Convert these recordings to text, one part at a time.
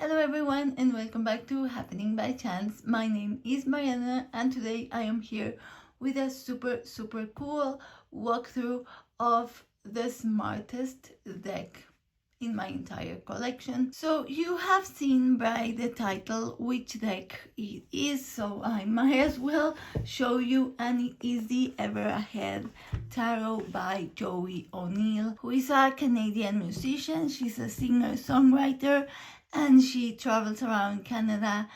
Hello everyone and welcome back to Happening by Chance. My name is Mariana and today I am here with a super cool walkthrough of the smartest deck in my entire collection. So you have seen by the title which deck it is, so I might as well show you, and it is the Ever Ahead Tarot by Joey O'Neill, who is a Canadian musician. She's a singer-songwriter and she travels around Canada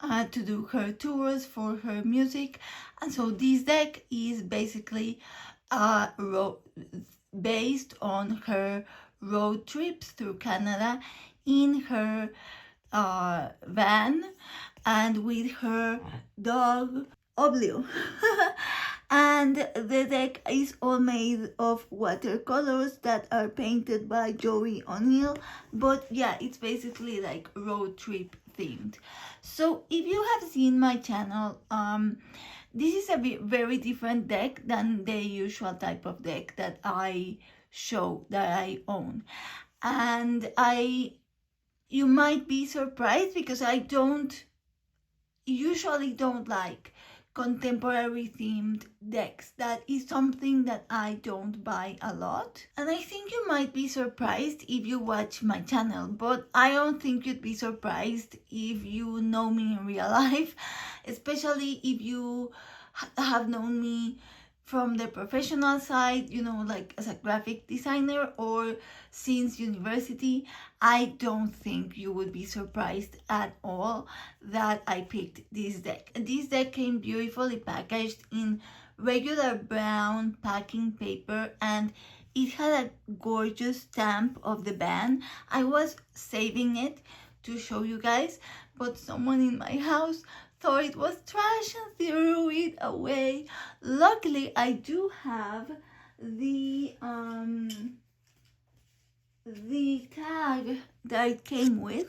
to do her tours for her music. And so this deck is basically based on her road trips through Canada in her van and with her dog Oblio. And the deck is all made of watercolors that are painted by Joey O'Neill, but yeah, it's basically like road trip themed. So if you have seen my channel, this is a very different deck than the usual type of deck that I show, that I own. And you might be surprised because I usually don't like contemporary themed decks. That is something that I don't buy a lot, and I think you might be surprised if you watch my channel, but I don't think you'd be surprised if you know me in real life, especially if you have known me from the professional side, you know, like as a graphic designer or since university. I don't think you would be surprised at all that I picked this deck. This deck came beautifully packaged in regular brown packing paper, and it had a gorgeous stamp of the band. I was saving it to show you guys, but someone in my house thought it was trash and threw it away. Luckily, I do have the tag that it came with,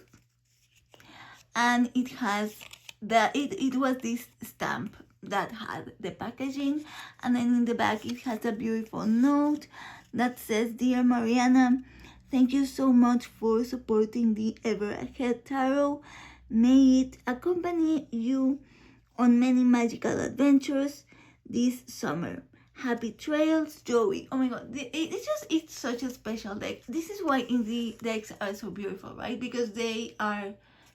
and it has it was this stamp that had the packaging, and then in the back it has a beautiful note that says, "Dear Mariana, thank you so much for supporting the Ever Ahead Tarot. May it accompany you on many magical adventures this summer. Happy trails, Joey." Oh my god, it's such a special deck. This is why indie decks are so beautiful, right? Because they are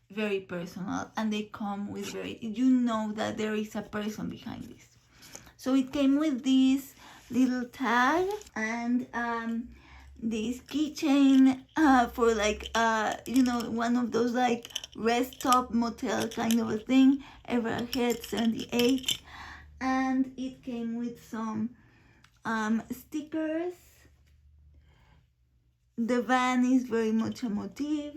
very personal and they come with you know that there is a person behind this. So it came with this little tag and this keychain for like you know, one of those like rest stop motel kind of a thing, Ever Ahead 78. And it came with some stickers. The van is very much a motif.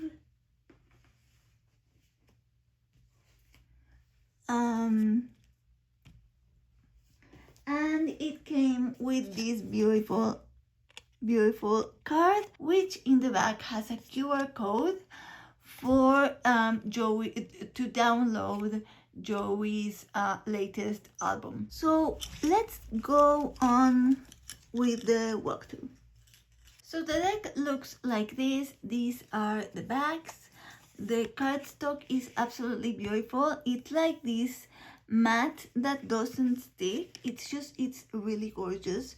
And it came with this beautiful card, which in the back has a QR code for Joey to download Joey's latest album. So let's go on with the walkthrough. So the deck looks like this. These are the backs. The cardstock is absolutely beautiful. It's like this matte that doesn't stick. It's really gorgeous,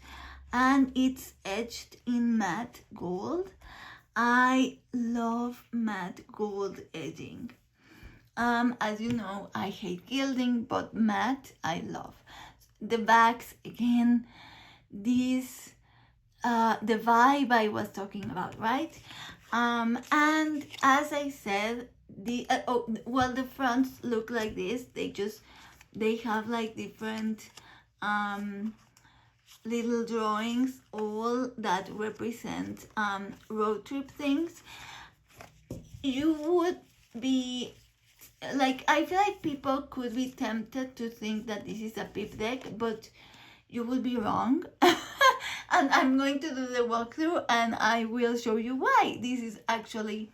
and it's edged in matte gold. I love matte gold edging. As you know, I hate gilding, but matte I love. The backs, again, this the vibe I was talking about, right? And as I said, the fronts look like this. They have like different little drawings, all that represent road trip things. You would be like, I feel like people could be tempted to think that this is a pip deck, but you would be wrong. And I'm going to do the walkthrough and I will show you why this is actually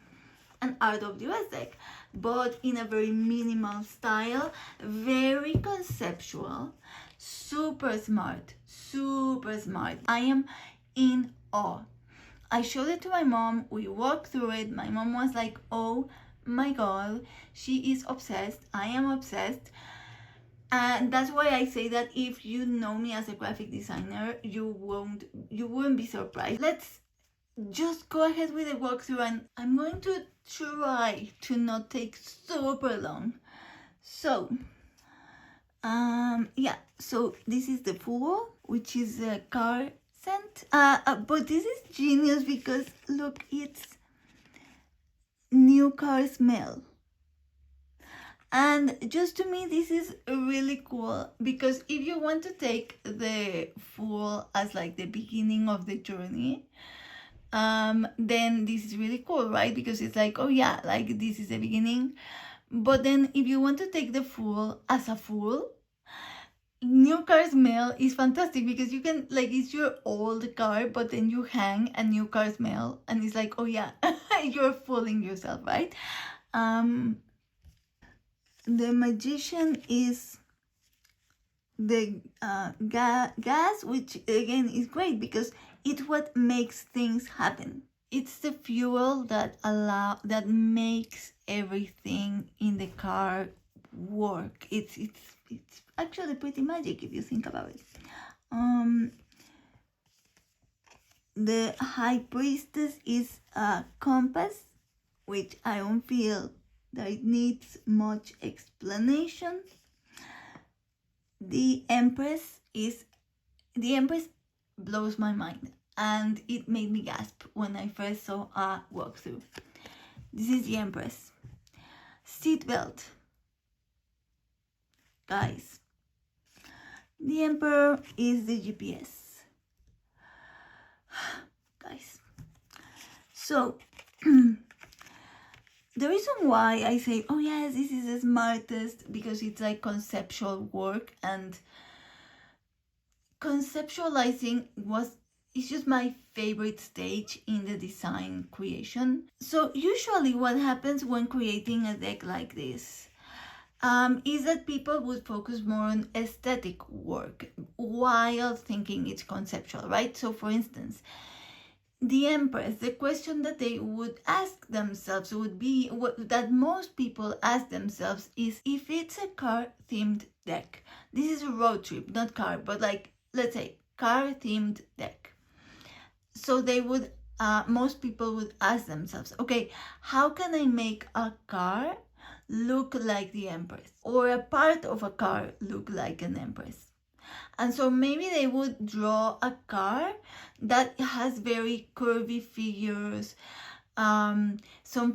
an RWS deck, but in a very minimal style, very conceptual, super smart. I am in awe. I showed it to my mom, we walked through it, my mom was like, oh my god, she is obsessed. I am obsessed. And that's why I say that if you know me as a graphic designer, you wouldn't be surprised. Let's just go ahead with the walkthrough, and I'm going to try to not take super long. So, yeah, so this is the fool, which is a car scent. But this is genius because look, it's new car smell. And just to me, this is really cool because if you want to take the fool as like the beginning of the journey, then this is really cool, right? Because it's like, oh yeah, like this is the beginning. But then if you want to take the fool as a fool, new car smell is fantastic because you can, like, it's your old car, but then you hang a new car smell and it's like, oh yeah, you're fooling yourself, right? The magician is the gas, which again is great because it's what makes things happen. It's the fuel that makes everything in the car work. It's actually pretty magic if you think about it. The high priestess is a compass, which I don't feel that it needs much explanation. The Empress blows my mind, and it made me gasp when I first saw a walkthrough. This is the Empress. Seatbelt. Guys, the Emperor is the GPS. Guys, so the reason why I say, oh yes, this is the smartest, because it's like conceptual work, and conceptualizing is just my favorite stage in the design creation. So usually what happens when creating a deck like this is that people would focus more on aesthetic work while thinking it's conceptual, right? So for instance, the Empress, the question that they would ask themselves would be, that most people ask themselves is, if it's a car themed deck, this is a road trip, not car, but like, let's say car themed deck. So they would, most people would ask themselves, okay, how can I make a car look like the Empress, or a part of a car look like an Empress? And so maybe they would draw a car that has very curvy figures, some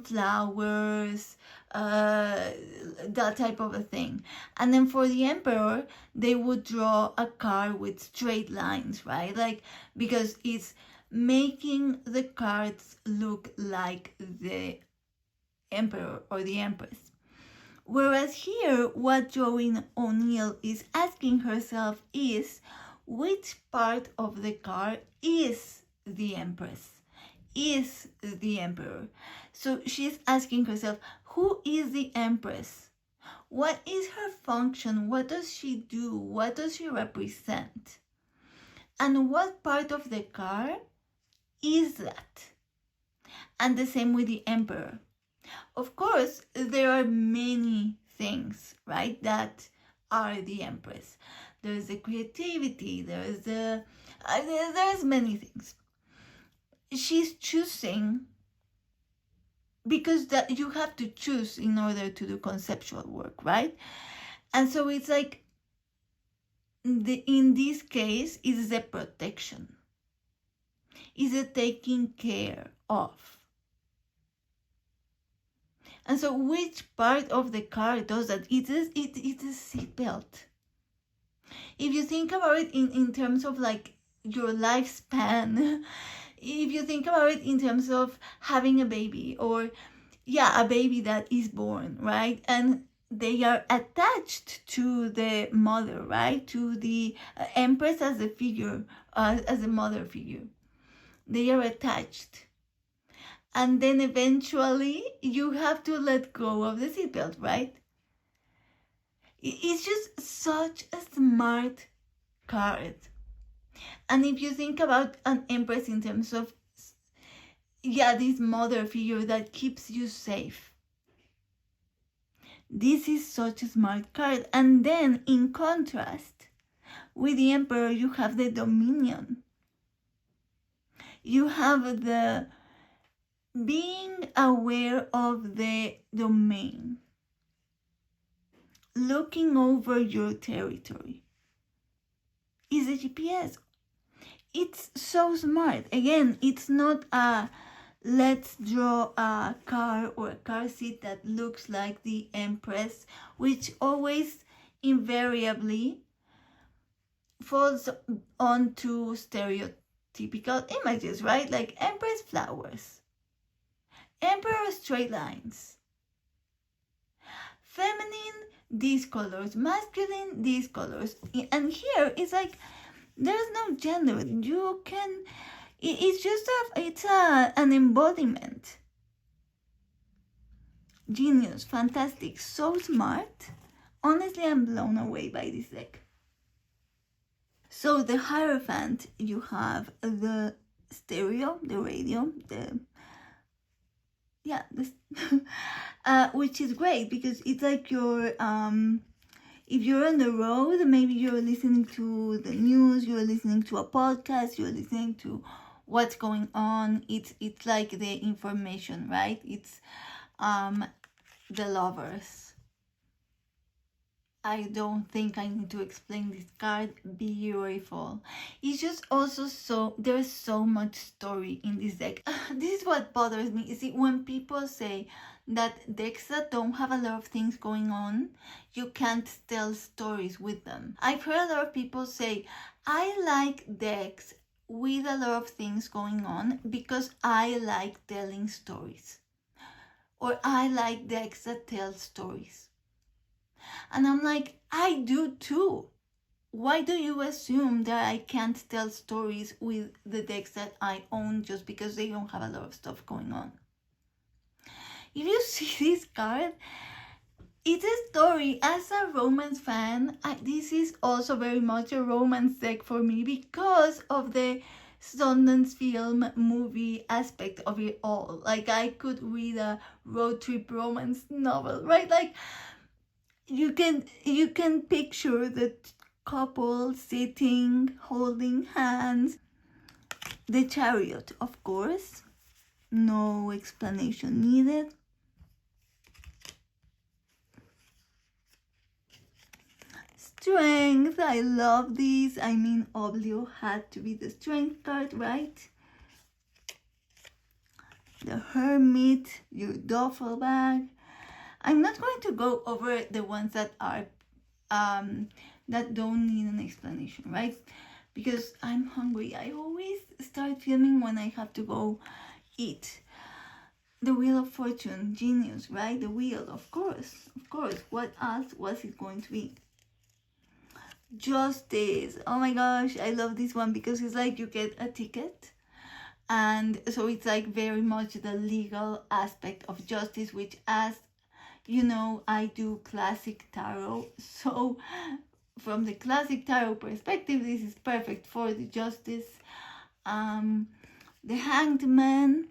flowers, that type of a thing. And then for the Emperor, they would draw a car with straight lines, right? Like, because it's making the cards look like the Emperor or the Empress. Whereas here, what Joanne O'Neill is asking herself is, which part of the card is the Empress, is the Emperor? So she's asking herself, who is the Empress? What is her function? What does she do? What does she represent? And what part of the card is that? And the same with the Emperor. Of course, there are many things, right, that are the Empress. There's the creativity, there's many things. She's choosing, because that you have to choose in order to do conceptual work, right? And so it's like, in this case, it's the protection. Is it taking care of? And so which part of the car does that? It's a seatbelt. If you think about it in terms of like your lifespan, if you think about it in terms of having a baby, or a baby that is born, right? And they are attached to the mother, right? To the Empress as a figure, as a mother figure. They are attached. And then eventually you have to let go of the seatbelt, right? It's just such a smart card. And if you think about an Empress in terms of, this mother figure that keeps you safe, This is such a smart card. And then in contrast, with the Emperor, you have the Dominion. You have the being aware of the domain, looking over your territory. Is a GPS. It's so smart. Again, it's not a let's draw a car or a car seat that looks like the Empress, which always invariably falls onto stereotypical images, right? Like Empress flowers, Emperor straight lines, feminine these colors, masculine these colors. And here it's like there's no gender. You can, it's just an embodiment. Genius, fantastic, so smart. Honestly, I'm blown away by this deck. So the Hierophant, you have the stereo, the radio, which is great because it's like your if you're on the road, maybe you're listening to the news, you're listening to a podcast, you're listening to what's going on. It's like the information, right? It's the lovers. I don't think I need to explain this card. Beautiful. It's just also there's so much story in this deck. This is what bothers me. You see, when people say that decks that don't have a lot of things going on, you can't tell stories with them. I've heard a lot of people say, I like decks with a lot of things going on because I like telling stories. Or I like decks that tell stories. And I'm like, I do too. Why do you assume that I can't tell stories with the decks that I own just because they don't have a lot of stuff going on? If you see this card, it's a story. As a romance fan, this is also very much a romance deck for me because of the Sundance film movie aspect of it all. Like, I could read a road trip romance novel, right? Like, you can picture the couple sitting, holding hands. The Chariot, of course. No explanation needed. Strength, I love these. I mean, Oblio had to be the Strength card, right? The Hermit, your duffel bag. I'm not going to go over the ones that are that don't need an explanation, right? Because I'm hungry. I always start filming when I have to go eat. The Wheel of Fortune, genius, right? The wheel, of course. What else was it going to be? Justice. Oh my gosh, I love this one because it's like you get a ticket. And so it's like very much the legal aspect of justice, which, as you know, I do classic tarot. So from the classic tarot perspective, this is perfect for the justice. The Hanged Man.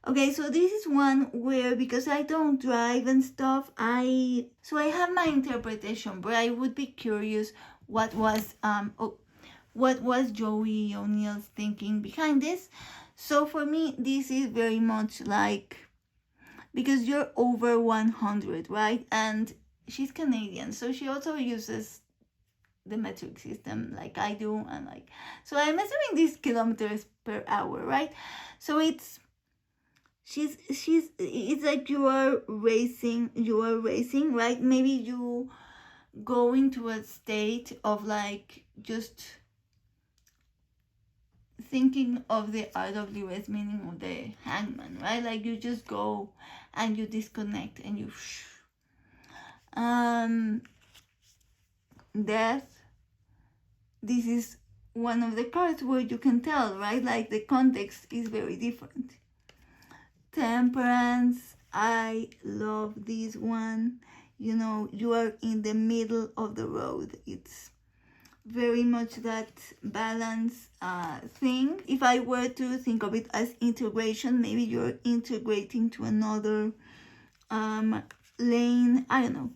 Okay, so this is one where, because I don't drive and stuff, I have my interpretation, but I would be curious what was Joey O'Neill's thinking behind this. So for me, this is very much like, because you're over 100, right? And she's Canadian, so she also uses the metric system like I do, and like, so I'm assuming these kilometers per hour, right? So it's like you are racing, right? Maybe you go into a state of like just thinking of the RWS meaning of the hangman, right? Like you just go and you disconnect and you death. This is one of the cards where you can tell, right? Like the context is very different. Temperance, I love this one. You know, you are in the middle of the road. It's very much that balance thing. If I were to think of it as integration, maybe you're integrating to another lane. I don't know.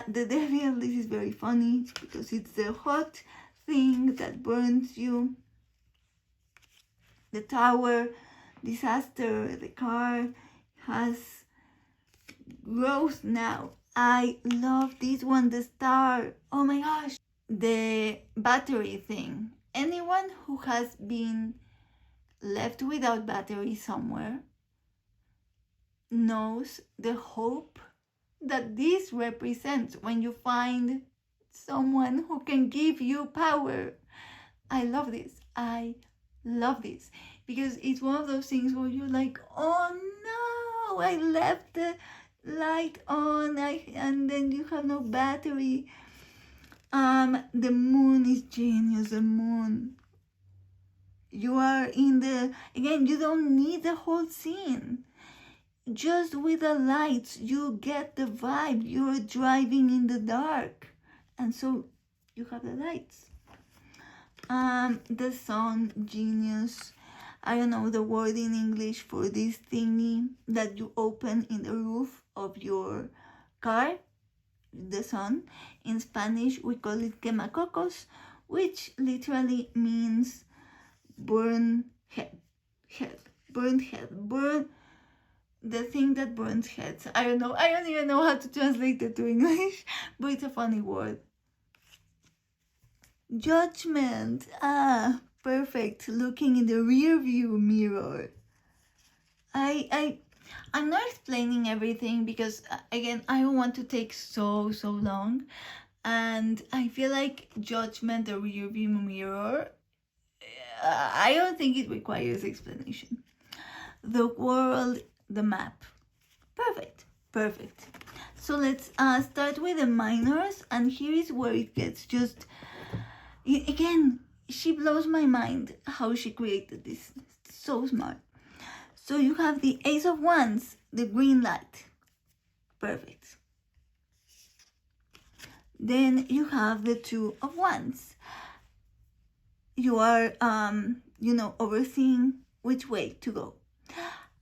The devil, this is very funny because it's the hot thing that burns you. The tower, disaster, the car has growth now. I love this one, the star. Oh my gosh. The battery thing. Anyone who has been left without battery somewhere knows the hope that this represents when you find someone who can give you power. I love this. I love this because it's one of those things where you're like, oh no, I left the light on and then you have no battery. The moon is genius. The moon, you are in the, again, you don't need the whole scene. Just with the lights you get the vibe. You're driving in the dark and so you have the lights. The sun, genius. I don't know the word in English for this thingy that you open in the roof of your car. The sun. In Spanish we call it quemacocos, which literally means burn head, burn head, burn, the thing that burns heads. I don't know, I don't even know how to translate it to English, but it's a funny word. Judgment. Perfect. Looking in the rear view mirror. I'm not explaining everything because again, I don't want to take so long, and I feel like judgment, the rear view mirror, I don't think it requires explanation. The world, the map. Perfect. So let's start with the minors, and here is where it gets just, again, she blows my mind how she created this. So smart. So you have the Ace of Wands, the green light. Perfect. Then you have the Two of Wands. You are, overseeing which way to go.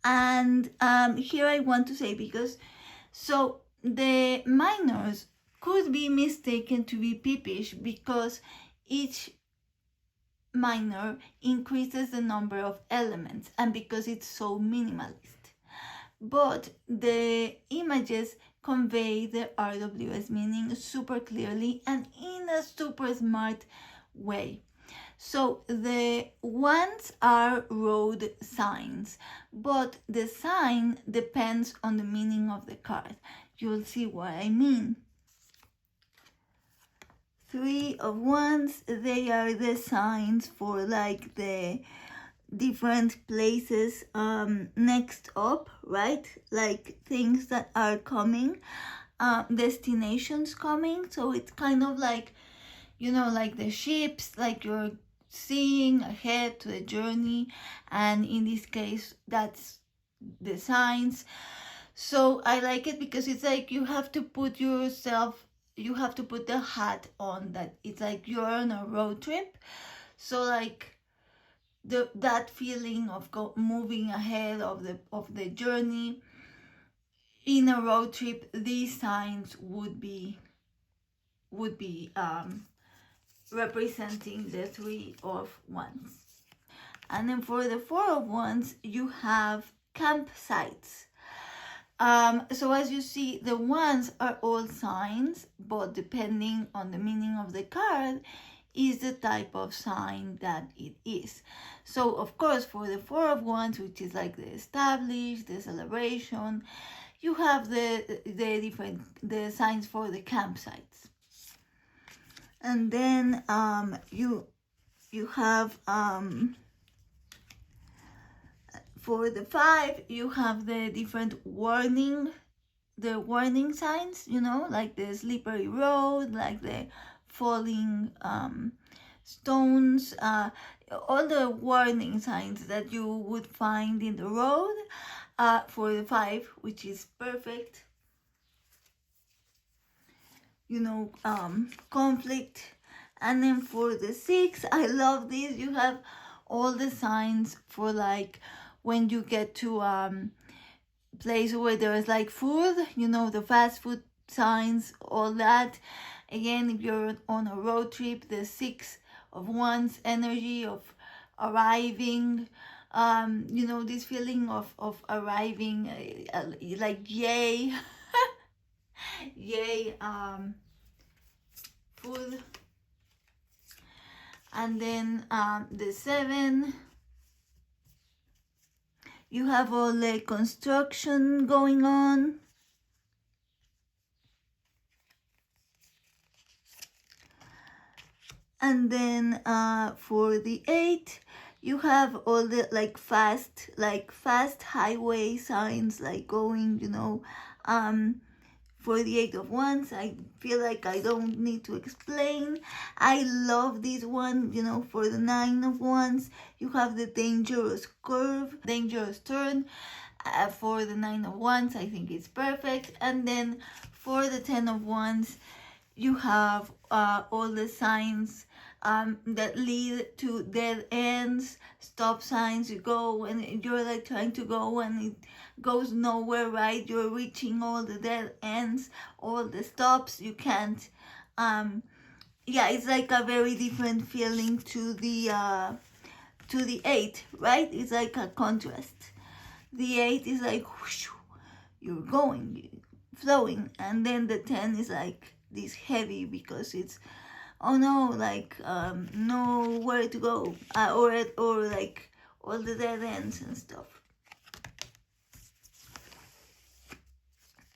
And here I want to say, because, so the minors could be mistaken to be peepish because each minor increases the number of elements and because it's so minimalist. But the images convey the RWS meaning super clearly and in a super smart way. So the ones are road signs, but the sign depends on the meaning of the card. You'll see what I mean. Three of Wands, they are the signs for like the different places next up, right? Like things that are coming, destinations coming. So it's kind of like, like the ships, like you're seeing ahead to the journey, and in this case that's the signs. So I like it because it's like you have to put the hat on, that it's like you're on a road trip. So like that feeling of moving ahead of the journey in a road trip, these signs would be representing the Three of Wands. And then for the Four of Wands, you have campsites. So as you see, the wands are all signs, but depending on the meaning of the card is the type of sign that it is. So of course, for the Four of Wands, which is like the established, the celebration, you have the signs for the campsites. And then you have for the Five, you have the different warning signs, like the slippery road, like the falling stones, all the warning signs that you would find in the road for the Five, which is perfect. Conflict, And then for the 6, I love this. You have all the signs for like when you get to place where there's like food, you know, the fast food signs, all that. Again, if you're on a road trip, the 6 of Wands energy of arriving, you know, this feeling of arriving, like yay, yay, food. And then the 7, you have all the construction going on. And then for the 8, you have all the like fast highway signs like going, you know. For the 8 of Wands, I feel like I don't need to explain. I love this one, you know. For the 9 of Wands, you have the dangerous curve, dangerous turn. For the 9 of Wands, I think it's perfect. And then for the 10 of Wands, you have all the signs that lead to dead ends, stop signs. You go and you're like trying to go and it goes nowhere, right? You're reaching all the dead ends, all the stops. You can't. Yeah, it's like a very different feeling to the 8, right? It's like a contrast. The 8 is like whoosh, you're going, flowing, and then the 10 is like this heavy because it's, oh no, like nowhere to go, or like all the dead ends and stuff.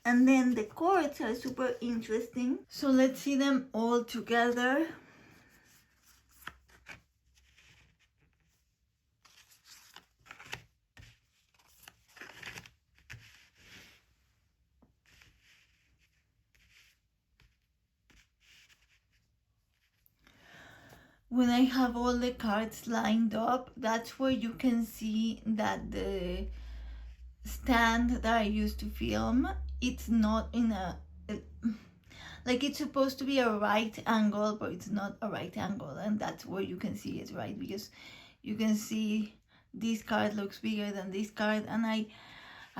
And then the chords are super interesting, so let's see them all together. When I have all the cards lined up, that's where you can see that the stand that I used to film, it's not in a, like it's supposed to be a right angle, but it's not a right angle, and that's where you can see it, right? Because you can see this card looks bigger than this card, and I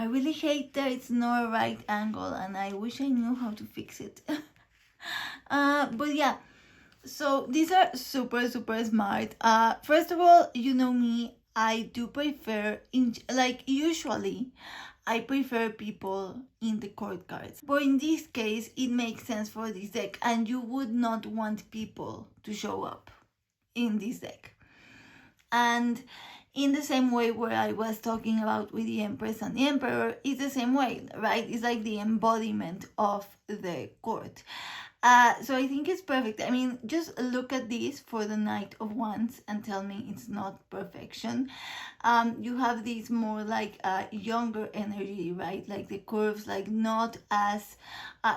really hate that it's not a right angle, and I wish I knew how to fix it. But yeah, so these are super smart. First of all, you know me, I do prefer, usually I prefer people in the court cards, but in this case it makes sense for this deck, and you would not want people to show up in this deck. And in the same way where I was talking about with the Empress and the Emperor, it's the same way, right? It's like the embodiment of the court. So I think it's perfect. I mean, just look at this for the Knight of Wands and tell me it's not perfection. You have this more like younger energy, right? Like the curves, like not as,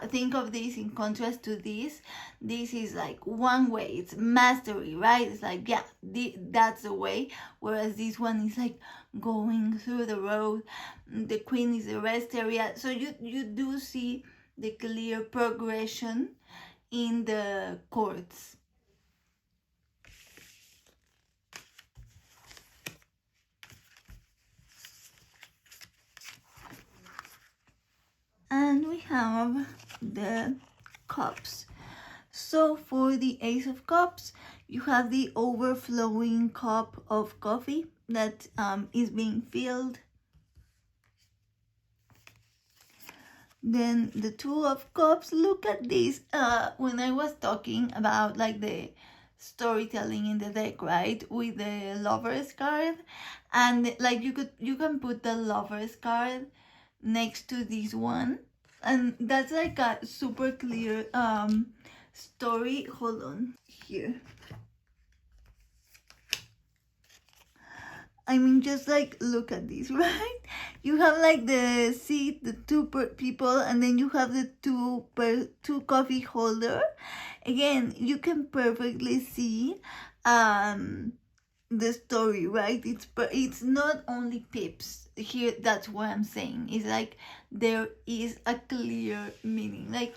think of this in contrast to this. This is like one way, it's mastery, right? It's like, yeah, that's the way. Whereas this one is like going through the road. The Queen is the rest area. So you do see the clear progression in the chords. And we have the cups. So for the Ace of Cups, you have the overflowing cup of coffee that is being filled. Then the Two of Cups, look at this. When I was talking about like the storytelling in the deck, right, with the Lovers card, and like you can put the Lovers card next to this one, and that's like a super clear story. Hold on here. I mean, just like look at this, right? You have like the seat, the two people, and then you have the two coffee holder. Again, you can perfectly see the story, right? It's not only pips here. That's what I'm saying. It's like there is a clear meaning. Like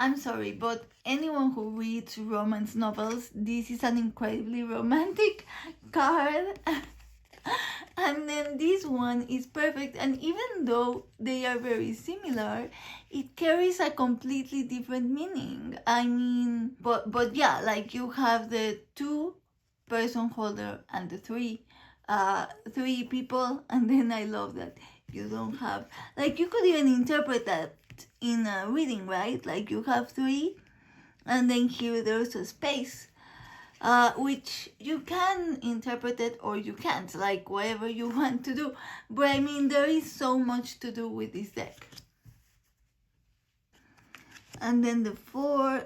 I'm sorry, but anyone who reads romance novels, this is an incredibly romantic card. And then this one is perfect, and even though they are very similar, it carries a completely different meaning. I mean, but yeah, like you have the 2-person holder and the three people, and then I love that you don't have, like, you could even interpret that in a reading, right? Like you have 3, and then here there's a space, which you can interpret it or you can't, like whatever you want to do. But I mean, there is so much to do with this deck. And then the 4,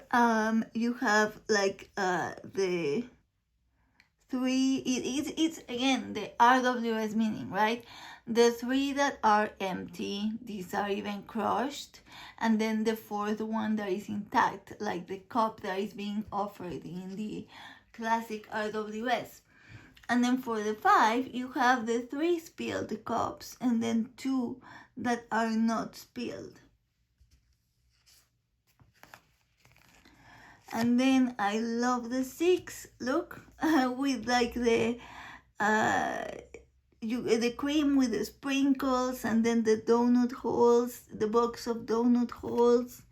you have like the 3, it's again the RWS meaning, right? The 3 that are empty, these are even crushed, and then the 4th one that is intact, like the cup that is being offered in the classic RWS. And then for the 5, you have the 3 spilled cups and then 2 that are not spilled. And then I love the 6, look, with like the cream with the sprinkles, and then the donut holes, the box of donut holes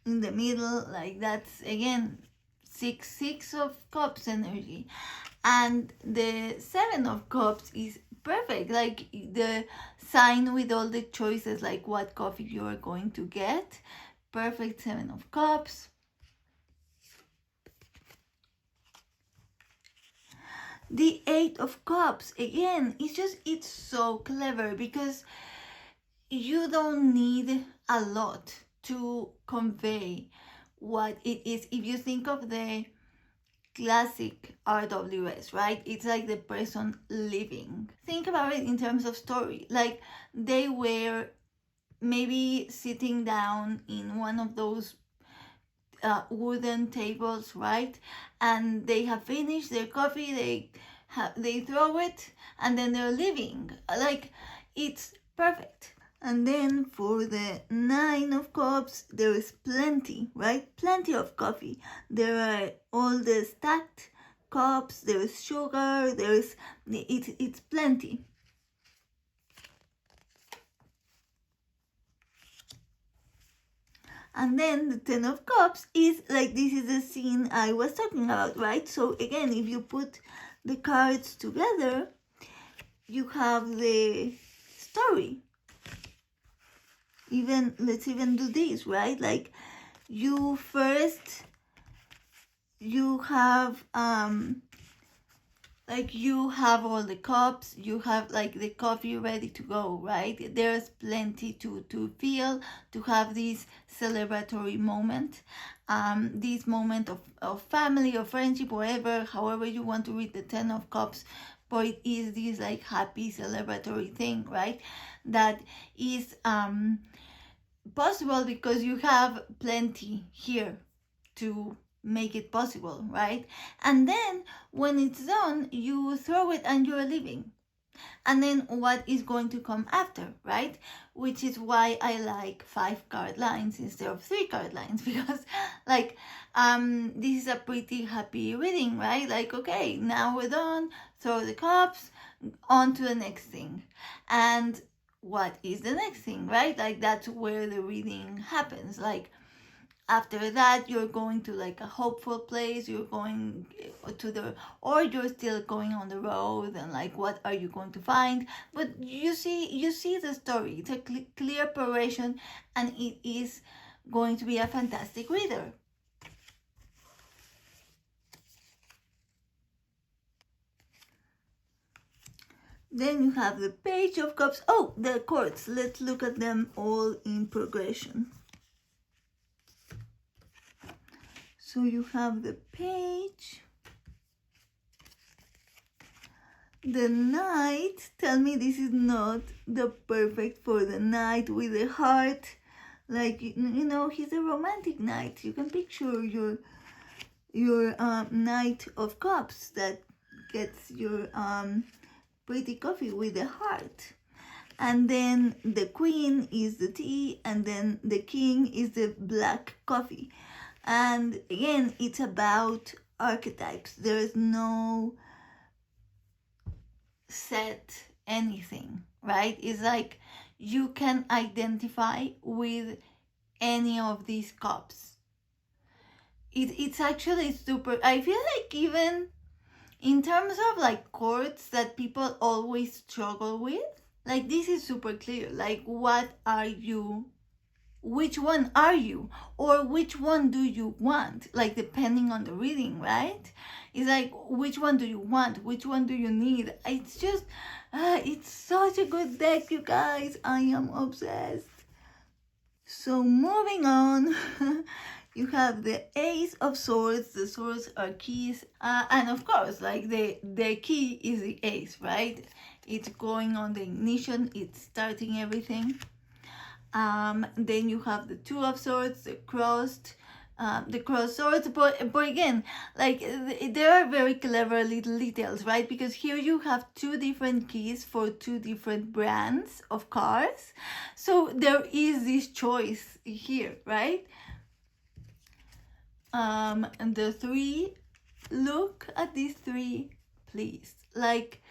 in the middle. Like that's again 6 of cups energy. And the 7 of cups is perfect, like the sign with all the choices, like what coffee you are going to get. Perfect 7 of cups. The 8 of cups, again, it's so clever, because you don't need a lot to convey what it is. If you think of the classic RWS, right? It's like the person living. Think about it in terms of story. Like they were maybe sitting down in one of those wooden tables, right? And they have finished their coffee, they throw it, and then they're leaving. Like it's perfect. And then for the 9 of cups, there is plenty, right? Plenty of coffee. There are all the stacked cups, there is sugar, it's plenty. And then the 10 of cups is like, this is the scene I was talking about, right? So again, if you put the cards together, you have the story. Let's even do this, right? Like you have you have all the cups, you have like the coffee ready to go, right? There's plenty to feel, to have this celebratory moment, this moment of family or friendship, whatever, however you want to read the 10 of cups. But it is this like happy celebratory thing, right? That is possible because you have plenty here to make it possible, right? And then when it's done, you throw it and you're leaving. And then what is going to come after, right? Which is why I like 5 card lines instead of 3 card lines, because like this is a pretty happy reading, right? Like, okay, now we're done, throw the cups, on to the next thing. And what is the next thing, right? Like that's where the reading happens. Like after that, you're going to like a hopeful place, you're going to or you're still going on the road, and like what are you going to find? But you see the story. It's a clear progression, and it is going to be a fantastic reader. Then you have the Page of Cups. Oh, the chords. Let's look at them all in progression. So you have the Page, the Knight. Tell me this is not the perfect for the Knight with the heart. Like, you know, he's a romantic knight. You can picture your Knight of Cups that gets your pretty coffee with the heart. And then the queen is the tea, and then the king is the black coffee. And again, it's about archetypes. There is no set anything, right? It's like you can identify with any of these cups. It's actually super, I feel like even in terms of like chords that people always struggle with, like this is super clear. Like, what are you? Which one are you? Or which one do you want? Like, depending on the reading, right? It's like, which one do you want? Which one do you need? It's just, it's such a good deck, you guys. I am obsessed. So moving on, you have the Ace of Swords. The swords are keys, and of course, like the key is the ace, right? It's going on the ignition. It's starting everything. Then you have the Two of Swords, the crossed swords, but again, like there are very clever little details, right? Because here you have two different keys for two different brands of cards, so there is this choice here, right? And the three, look at these three, please. Like,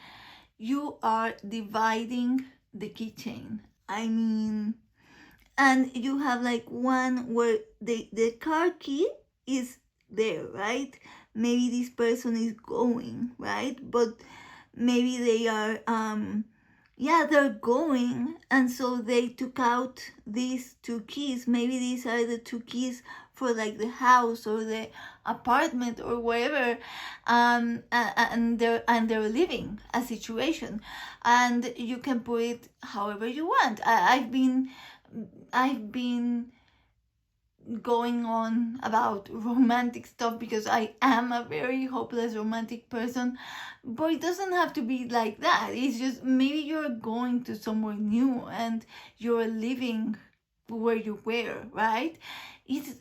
you are dividing the keychain. I mean, and you have like one where the card key is there, right? Maybe this person is going, right? But maybe they are they're going, and so they took out these two keys. Maybe these are the two keys for like the house or the apartment or wherever, and they're living a situation, and you can put it however you want. I've been going on about romantic stuff because I am a very hopeless romantic person, but it doesn't have to be like that. It's just maybe you're going to somewhere new and you're living where you were, right? It's,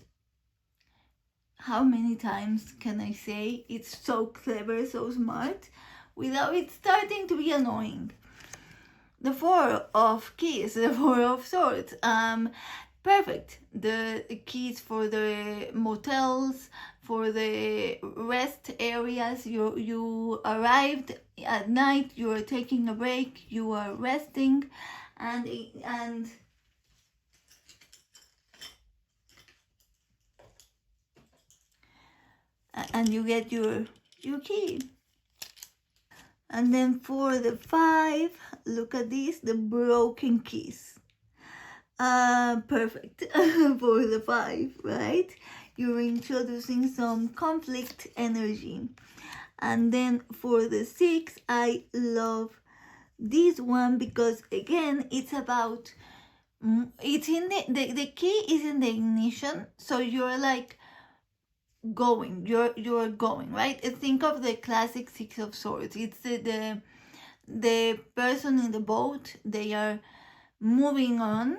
how many times can I say it's so clever, so smart, without it starting to be annoying? The Four of Keys, the Four of Swords, perfect. The keys for the motels, for the rest areas. You arrived at night, you are taking a break, you are resting, and you get your key. And then for the 5, look at this, the broken keys. Perfect for the 5, right? You're introducing some conflict energy. And then for the 6, I love this one because again, it's about, it's in the key is in the ignition, so you're like going, you're going, right? Think of the classic 6 of Swords. It's the person in the boat, they are moving on,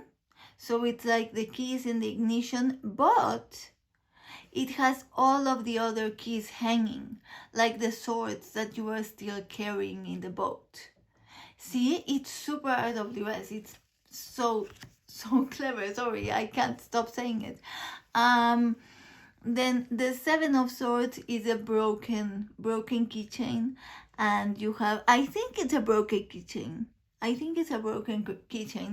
so it's like the key is in the ignition, but it has all of the other keys hanging, like the swords that you are still carrying in the boat. See, it's super RWS. It's so clever. Sorry, I can't stop saying it. Then the 7 of Swords is a broken keychain, and you have, I think it's a broken keychain.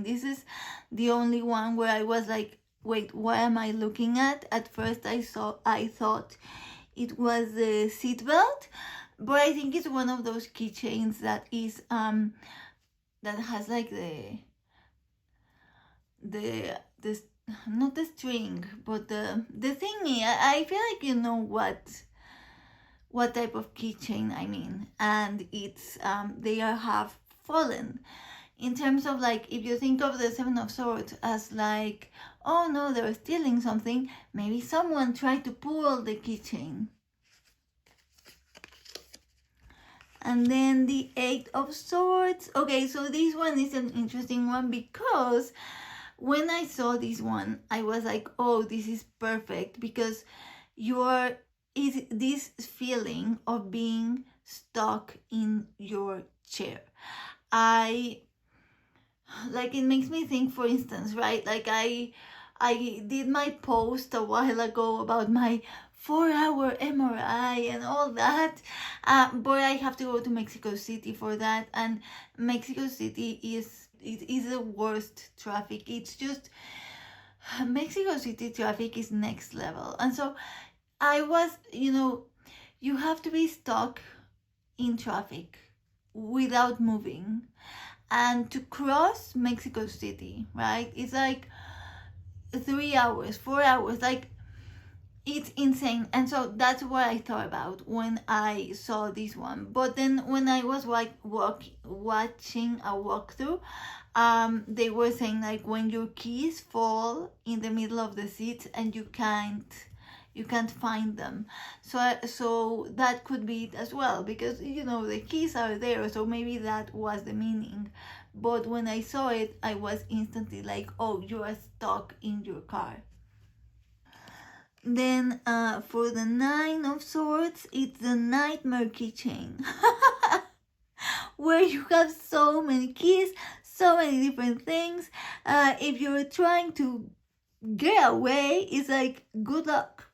This is the only one where I was like, wait, what am I looking at? At first I thought it was the seatbelt, but I think it's one of those keychains that is that has like the not the string, but the thingy. I feel like you know what type of keychain I mean, and it's they are half fallen. In terms of like, if you think of the 7 of Swords as like, oh no, they're stealing something, maybe someone tried to pull the keychain. And then the 8 of Swords. Okay, so this one is an interesting one because when I saw this one, I was like, oh, this is perfect, because is this feeling of being stuck in your chair. like it makes me think, for instance, right, like I did my post a while ago about my 4-hour MRI and all that, but I have to go to Mexico City for that, and Mexico City is the worst traffic. It's just, Mexico City traffic is next level. And so I was, you have to be stuck in traffic without moving, and to cross Mexico City, right, it's like 3 hours, 4 hours, like it's insane. And so that's what I thought about when I saw this one. But then when I was watching a walkthrough, they were saying like when your keys fall in the middle of the seats and you can't find them, so that could be it as well, because the keys are there, so maybe that was the meaning. But when I saw it, I was instantly like, oh, you are stuck in your car. Then for the 9 of Swords, it's the Nightmare keychain, where you have so many keys, so many different things. If you're trying to get away, it's like, good luck.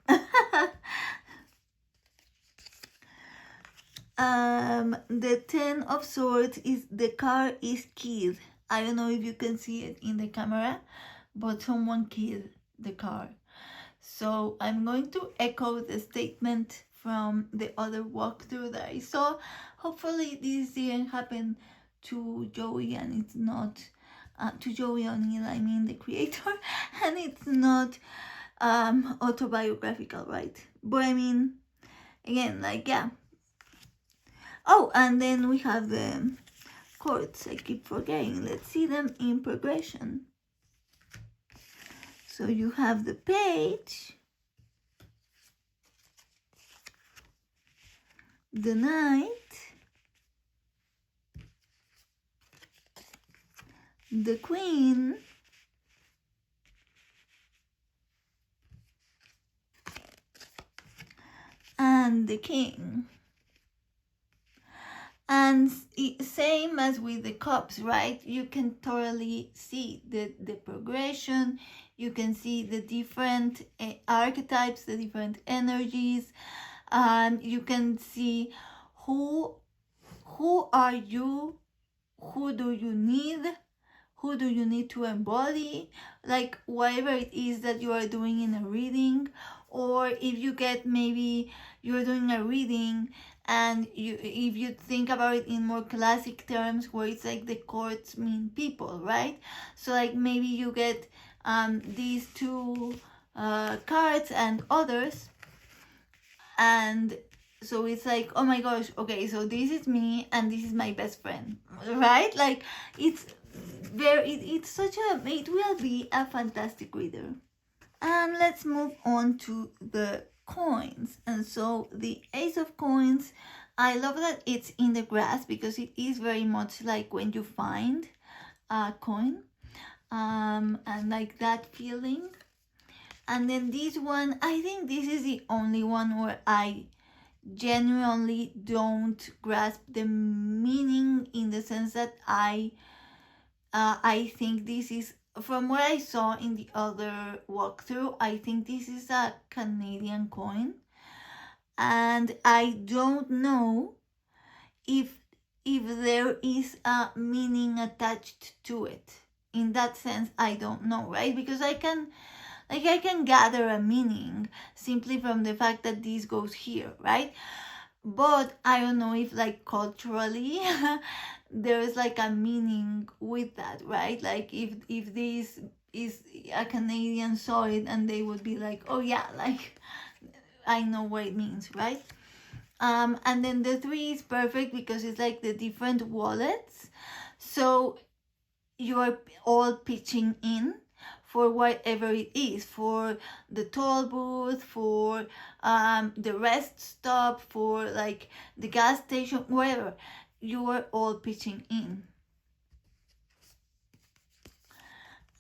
The 10 of Swords is the car is keyed. I don't know if you can see it in the camera, but someone keyed the car. So I'm going to echo the statement from the other walkthrough that I saw. Hopefully this didn't happen to Joey, and it's not to Joey O'Neill, I mean the creator, and it's not autobiographical, right? But I mean, again, like, yeah. Oh, and then we have the chords. I keep forgetting. Let's see them in progression. So you have the page, the knight, the queen, and the king. And same as with the cups, right? You can totally see the progression. You can see the different archetypes, the different energies. You can see who are you, who do you need to embody, like whatever it is that you are doing in a reading. Or if you get, maybe you're doing a reading and if you think about it in more classic terms, where it's like the chords mean people, right? So like maybe you get these two cards and others, and so it's like, oh my gosh, okay, so this is me and this is my best friend, right? Like it will be a fantastic reader. And let's move on to the coins. And so the Ace of Coins, I love that it's in the grass, because it is very much like when you find a coin, and like that feeling. And then this one, I think this is the only one where I genuinely don't grasp the meaning, in the sense that I think this is, from what I saw in the other walkthrough, I think this is a Canadian coin, and I don't know if there is a meaning attached to it. In that sense, I don't know, right? Because I can gather a meaning simply from the fact that this goes here, right? But I don't know if, like, culturally there's like a meaning with that, right? Like if this is a Canadian saw it, and they would be like, oh yeah, like I know what it means, right? And then the 3 is perfect because it's like the different wallets, so you're all pitching in for whatever it is, for the toll booth, for the rest stop, for like the gas station, whatever. You are all pitching in.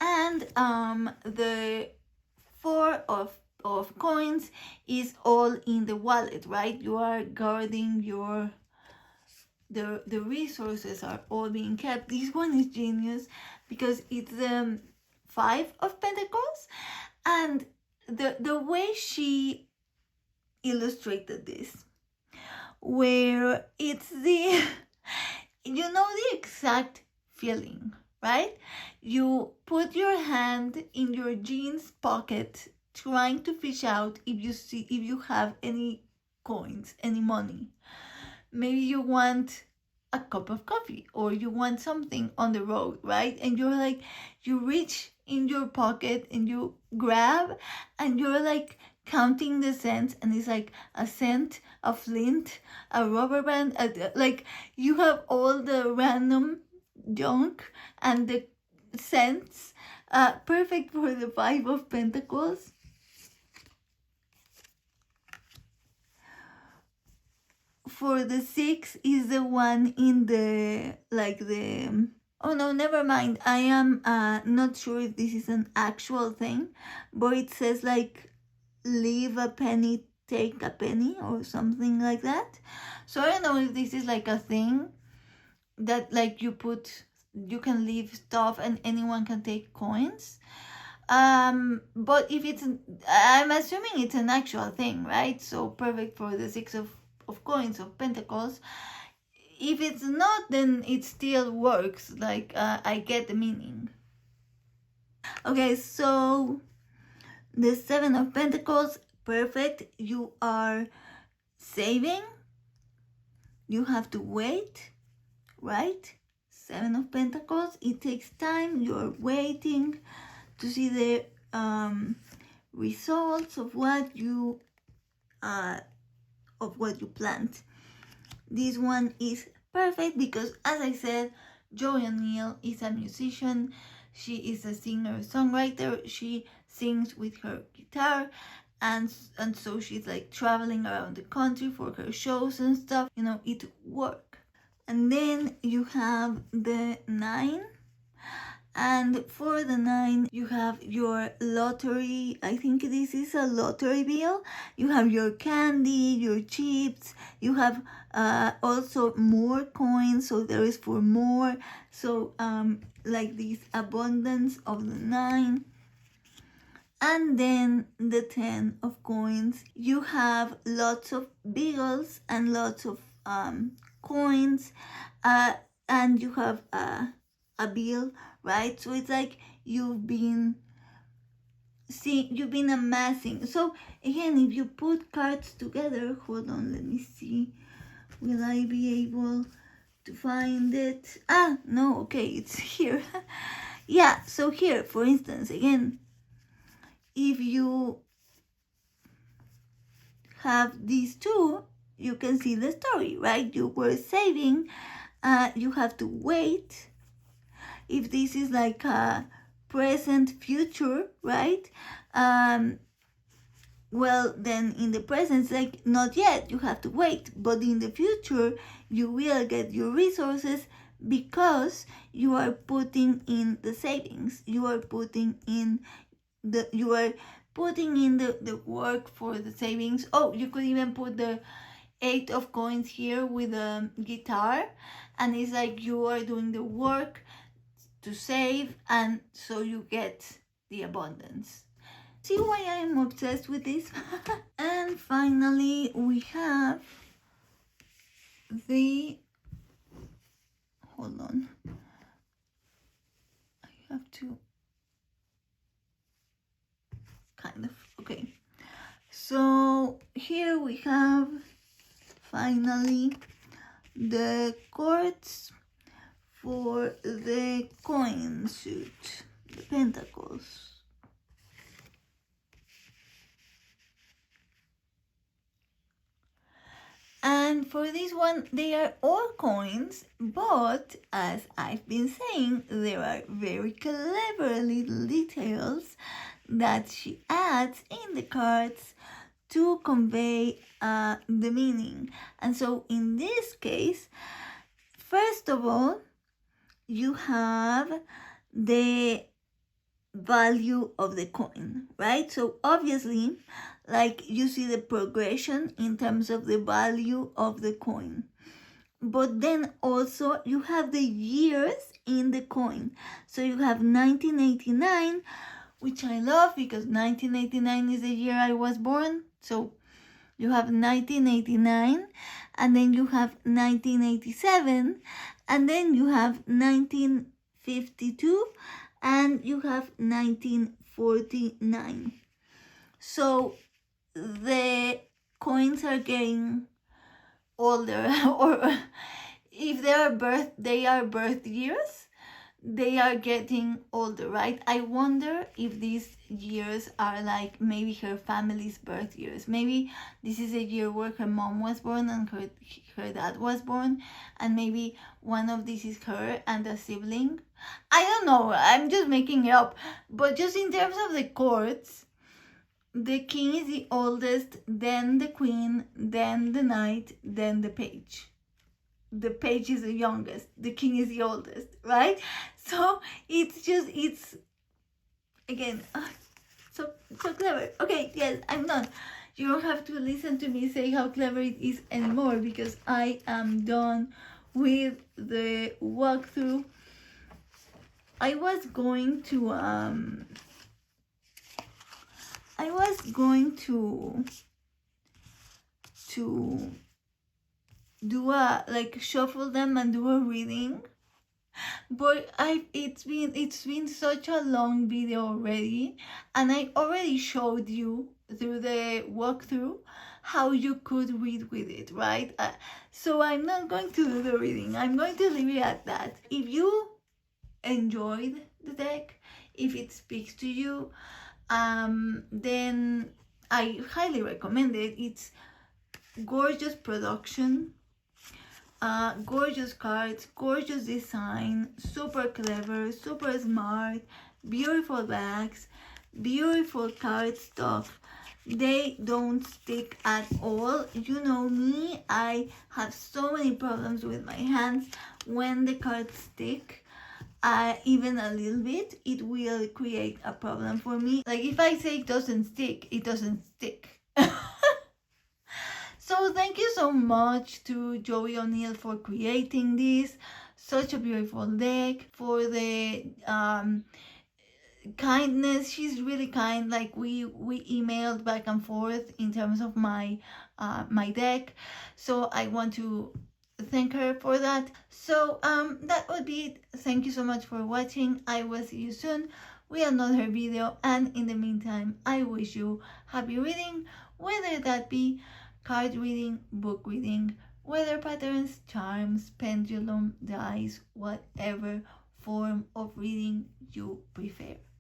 And the 4 of coins is all in the wallet, right? You are guarding your the resources are all being kept. This one is genius because it's the 5 of Pentacles, and the way she illustrated this, where it's the you know the exact feeling, right? You put your hand in your jeans pocket trying to fish out if you have any coins, any money. Maybe you want a cup of coffee or you want something on the road, right? And you're like, you reach in your pocket and you grab and you're like counting the cents, and it's like a cent, a flint, a rubber band, like you have all the random junk and the cents. Perfect for the 5 of Pentacles. For the 6 is the one in the, like the, oh no, never mind. I am not sure if this is an actual thing, but it says like, leave a penny, take a penny, or something like that. So I don't know if this is like a thing that like you can leave stuff and anyone can take coins. But if it's, I'm assuming it's an actual thing, right? So perfect for the 6 of coins of Pentacles. If it's not, then it still works. Like I get the meaning. Okay, so the 7 of Pentacles, perfect. You are saving. You have to wait, right? 7 of Pentacles, it takes time. You're waiting to see the results of what you plant. This one is perfect because, as I said, Joy O'Neill is a musician. She is a singer-songwriter. She sings with her guitar, and so she's like traveling around the country for her shows and stuff. You know, it works. And then you have the 9. And for the 9, you have your lottery. I think this is a lottery bill. You have your candy, your chips. You have also more coins, so there is for more. So like this abundance of the 9. And then the 10 of coins. You have lots of beagles and lots of coins. And you have a bill, right? So it's like you've been amassing. So again, if you put cards together, hold on, let me see. Will I be able to find it? No, okay, it's here. Yeah, so here, for instance, again, if you have these 2, you can see the story, right? You were saving, you have to wait. If this is like a present future, right? Well, then in the present, it's like not yet, you have to wait. But in the future, you will get your resources because you are putting in the savings. You are putting in the work for the savings. Oh, you could even put the 8 of coins here with a guitar, and it's like you are doing the work to save, and so you get the abundance. See why I am obsessed with this? And finally, we have the, hold on, I have to kind of, okay. So here we have finally the cards for the coin suit, the pentacles. And for this one, they are all coins, but as I've been saying, there are very clever little details that she adds in the cards to convey the meaning. And so in this case, first of all, you have the value of the coin, right? So obviously, like you see the progression in terms of the value of the coin. but then also you have the years in the coin. So you have 1989, which I love because 1989 is the year I was born. So you have 1989, and then you have 1987, and then you have 1952, and you have 1949. So the coins are getting older, or if they are birth years, they are getting older, right? I wonder if these years are like maybe her family's birth years. Maybe this is a year where her mom was born and her dad was born, and maybe one of these is her and a sibling. I don't know, I'm just making it up. But just in terms of the courts, the king is the oldest, then the queen, then the knight, then the page. The page is the youngest, the king is the oldest, right? So it's again, so clever. Okay, yes, I'm done. You don't have to listen to me say how clever it is anymore, because I am done with the walkthrough. I was going to do a shuffle them and do a reading, but it's been such a long video already, and I already showed you through the walkthrough how you could read with it, right? So I'm not going to do the reading. I'm going to leave it at that. If you enjoyed the deck, if it speaks to you, then I highly recommend it. It's gorgeous production, gorgeous cards, gorgeous design, super clever, super smart, beautiful bags, beautiful cardstock. They don't stick at all. You know me, I have so many problems with my hands. When the cards stick, even a little bit, it will create a problem for me. Like if I say it doesn't stick, it doesn't stick. So thank you so much to Joey O'Neill for creating this. Such a beautiful deck. For the kindness, she's really kind. Like we emailed back and forth in terms of my my deck. So I want to thank her for that. So that would be it. Thank you so much for watching. I will see you soon with another video, and in the meantime, I wish you happy reading, whether that be card reading, book reading, weather patterns, charms, pendulum, dice, whatever form of reading you prefer.